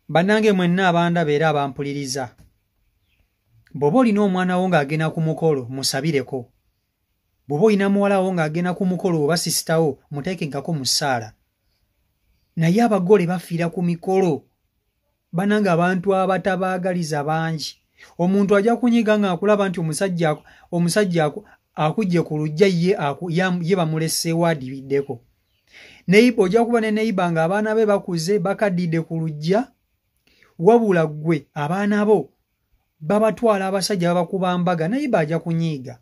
Bannange mwenna abandaba era abampuliriza. Bw'oba olina omwana wo ng'agenda ku mukolo musabireko. Bw'oba olina muwala wo ng'agenda ku mukolo oba sisitawo muteekengako mu ssaala. Naye abagole bafiira ku mikolo. Bannange abantu abatabaagaliza bangi. Omuntu ajja kunyiga ng'akulaba nti omusajja akujje ku lujja ye bamuleseewo adibiddeko. Neiba ojja kuba ne neiba ng'abaana be bakuze bakaddidde ku lujja, wabula ggwe abaana bo babatwala abasajja babakuba mbaga, neiba ajja kunyiiga.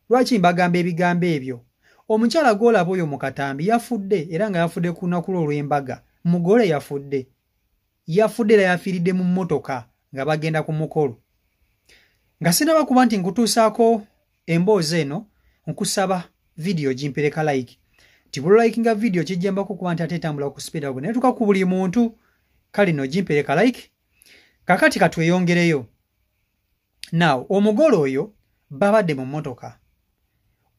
Lwaki mbagamba ebigambo ebyo? Omukyala gw'olaba oyo mu katambi yafudde era nga yafudde ku lunaku olw'embaga. Mugole yafudde era yafiiridde mu mmotoka nga bagenda ku mukolo. Nga sinaba kuba nti nkutuusaako emboozi eno, nkusaba vidiyo gimpereka like. Tibulolikinga video kijjambako kuba nti ate etambula ku speed ago netuka ku buli muntu. Kale no gimpereka like. Kakati katweyongereyo. Now omugole oyo babadde mu mmotoka.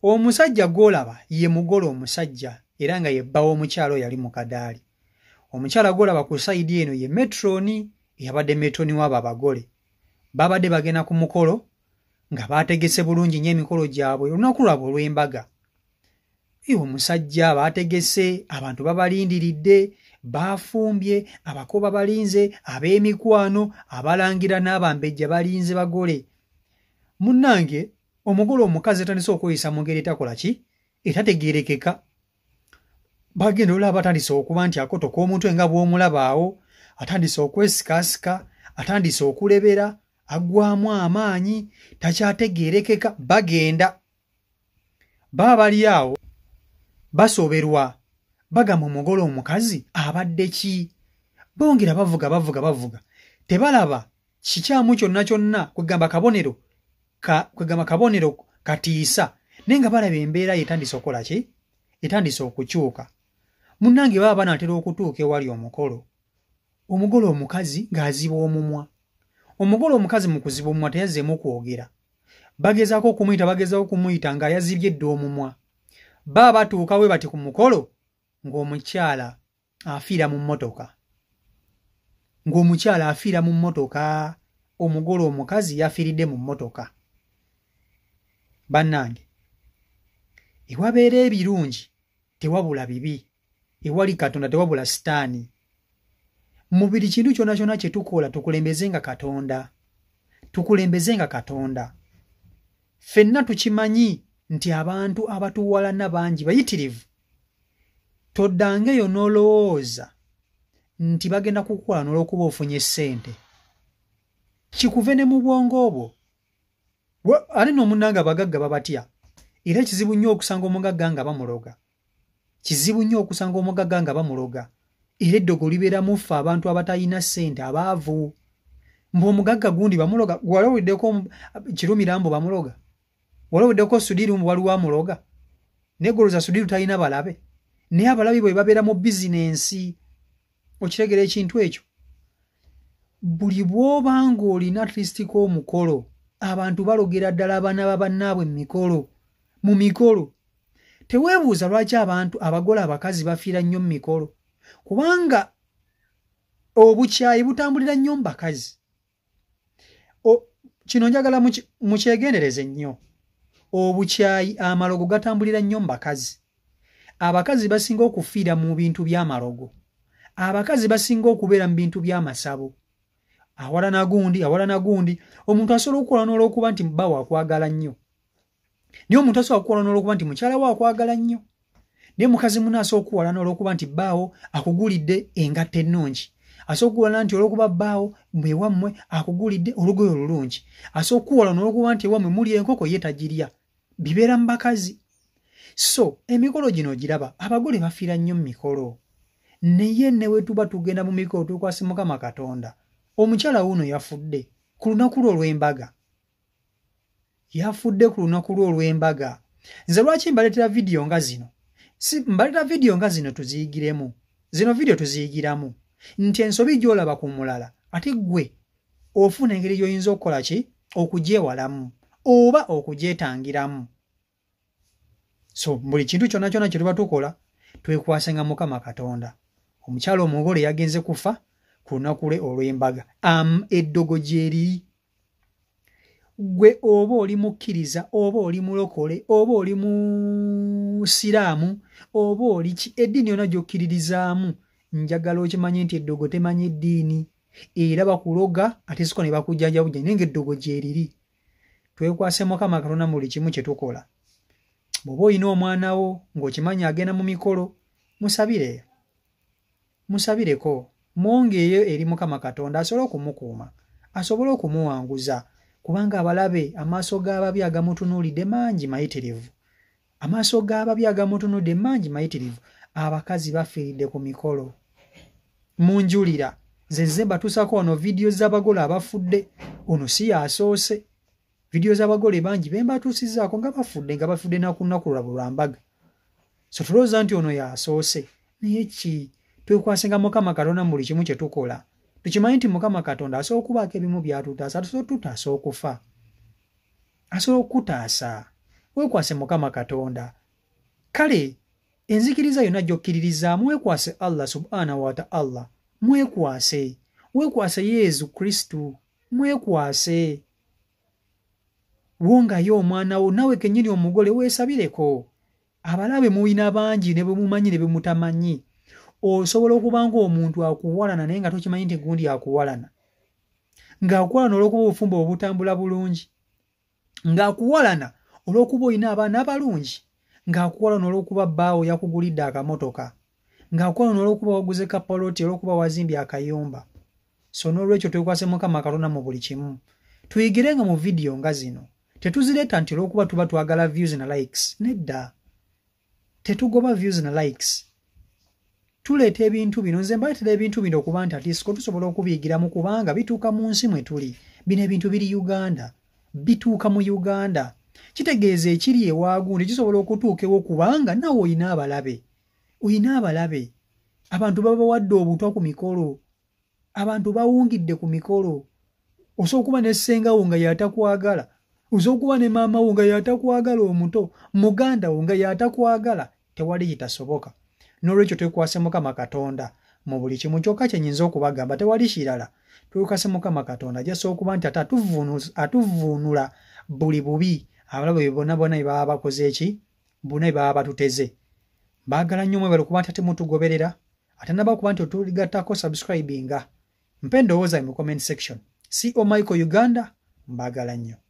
Omusajja gw'olaba ye mugole omusajja era nga ye bba w'omukyalo yali mu kadaali. Omukyala gw'olaba ku sayidi eno ye metroni, yabadde metroni w'abo abagole. Babadde bagenda ku mukolo nga baategese bulungi nnyo emikolo gyabwe olunaku lwabwe olw'embaga. Omusajja baategese, abantu babalindiridde, baafumbye, abakoba balinze, ab'emikwano, abalangira n'abambejja balinze bagole. Munnange omugole omukazi atandise okweyisa mu ngeri etakola ki? Etategeerekeka. Bagenda olaba atandise okuba nti akotoka omutwe nga bw'omulaba awo, atandise okwesikasika, atandise okulebera, aggwamu amaanyi, takyategeerekeka. Bagenda baba bali awo basoberwa, bagamba omugole omukazi abadde ki? Bongera bavuga. Tebalaba kikyamu kyonna kwegamba kabonero katiisa, naye nga balaba embeera yetandise okola ki? Etandise okukyuka. Munnange baba banaatera okutuuka ewali omukolo. Omugole omukazi ng'aziba omumwa. Omugole omukazi mu kuziba omumwa teyazzeemu kwogera. Bagezaako okumuyita nga yazibye dda omumwa. Baba batuuka we bati ku mukolo ng'omukyala afiira mu mmotoka. Omugole omukazi yafiiridde mu mmotoka. Bannange, ewabeera ebirungi tewabula bibi, ewali Katonda tewabula sitaani. Mu buli kintu kyonna kye tukola tukulembezenga Katonda. Ffenna tukimanyi nti abantu abatuwalana bangi bayitirivu. Toddangeyo n'olowooza nti bagenda kukukola n'olwokuba ofunye ssente. Kikuve ne mu bwongo obwo. Ate n'omunnanga abagagga babatya. Era kizibu nnyo okusanga omugagga nga bamuloga. Era eddogo libeera muffe abantu abatalina ssente, abaavu. Omugagga gundi bamuloga. Walawiddeko Kirumirambo bamuloga. Walawiddeko Sudiru waliwo amuloga. Negoloza Sudiru talina balabe. Naye abalabi bwe babeera mu bizinensi. Okitegera ekintu ekyo. Buli bw'oba ng'olina atlisitiko omukolo, abantu balogera ddala abaana ba bannaabwe mu mikolo. Teweebuuza lwaki abagole abakazi bafiira nnyo mu mikolo. Kubanga obukyayi butambulira nnyo mu bakazi. Kino njagala mukyegendereze nnyo. Obukyayi amalogo gatambulira nnyo mu bakazi. Abakazi basinga okufiira mu bintu by'amalogo. Abakazi basinga okubeera mu bintu by'amasabo. Awala na gundi, omuntu asobola okukola n'olwokuba nti bba waakwagala nnyo. Naye omuntu asobola okukola n'olwokuba nti mukyala waakwagala nnyo. Naye mukazi munne asobola okukola n'olwokuba nti bbaawo akugulidde engatto ennungi. Asobola okukola nti olwokuba bbaawo ewammwe akugulidde olugoye olulungi. Asobola okukola n'olwokuba nti ewammwe muli enkoko ye tagirya. Bibeera mu bakazi. So emikolo gino giraba abagole bafiira nnyo mu mikolo. Naye ne bwe tuba tugenda mu mikolo tukwase Mukama Katonda. Omukyala wuno yafudde ku lunaku olw'embaga. Nze lwaki mbaleetera vidiyo nga zino? Mbaleetera vidiyo nga zino tuziyigiremu. Zino vidiyo tuziyigiramu. Nti ensobi gy'olaba ku mulala ate ggwe ofuna engeri gy'oyinza okukola ki? Okugyewalamu oba okugyetangiramu. So buli kintu kyonna kye tuba tukola twekwasenga Mukama Katonda. Omukyala omugole yagenze kufa kunakule olw'embaga eddogo gyeri gwe oba oli mukkiriza oba oli mulokole oba oli musiraamu oba oli ki eddiini yonna gy'okkiririzaamu njagala okimanye nti eddogo temanya eddiini era bakuloga ate siko ne bakujjanja bujja naye ng'eddogo gyeriri twekwase Mukama Katonda mu buli kimu kye tukola bw'oba olina omwana wo ng'okimanya agenda mu mikolo musabireko mwongeeyo eri Mukama Katonda asobole okumukuuma asobole okumuwanguza kubanga abalabe amaaso g'ababi agamutunuulidde mangi mayitirivu amaaso g'ababi agamutunuulidde mangi mayitirivu abakazi bafiiridde ku mikolo munjulira nze mbatuusako wano vidiyo z'abagole abafudde ono si yasoose vidiyo z'abagole bangi be mbatuusizaako nga bafudde na ku lunaku lwabwe lwa mbaga so tulowooza nti ono yasoose naye ki twekwasenga Mukama Katonda mu buli kimu kye tukola tukimanyi nti Mukama Katonda asobola okubaako ebimu by'atutaasa tusobola tutaasa okufa asobola okutaasa weekwase Mukama Katonda kale enzikiriza yonna gy'okkiririzaamu weekwase Allah subhanahu wa ta'ala weekwase Yesu Kristu weekwase wongayo omwana wo nawe kennyini omugole weesabireko abalabe muyina bangi ne bwe mumanyi ne bwe mutamanyi osobola okuba ng'omuntu akuwalana naye nga tokimanyi nti gundi akuwalana ng'akuwalana olw'okuba obufumbo obutambula bulungi ng'akuwalana olw'okuba olina abaana abalungi ng'akuwalana olw'okuba bbaawo yakugulidde akamotoka ng'akuwalana olw'okuba waguze kapaloti olw'okuba wazimbye akayumba so n'olwekyo twekwase Mukama Katonda mu buli kimu tuyigirenga mu vidiyo nga zino tetuzireeta nti olw'okuba tuba twagala views na likes nedda tetugoba views na likes tuleeta ebintu bino nze mbaleetera ebintu bino okuba nti atisiko tusobola okubiyigiramu kubanga bituuka mu nsi mwe tuli bino ebintu biri Uganda bituuka mu Uganda kitegeeza ekiri ewaagundi kisobola okutuukewo kubanga nawe oyina abalabe abantu babawadde obutwa ku mikolo abantu bawungidde ku mikolo osobola okuba ne ssengawo nga yatakwagala osobola okuba ne maama wo nga yatakwagala omuto muganda wo nga yatakwagala tewali kitasoboka n'olwekyo twekwase Mukama Katonda mu buli kimu kyokka kyenyinza okubagamba tewali kirala twekwase Mukama Katonda ajasobola okuba nti ate atuvuunula buli bubi abalabe bonna bwe baba bakoze eki bonna baba batuteze baagala nnyo mwebale okuba nti ate mutugoberera ate nabakuba nti otuligattako subscribinga mpe endowooza mu comment section. CO Michael Uganda mbaagala nnyo.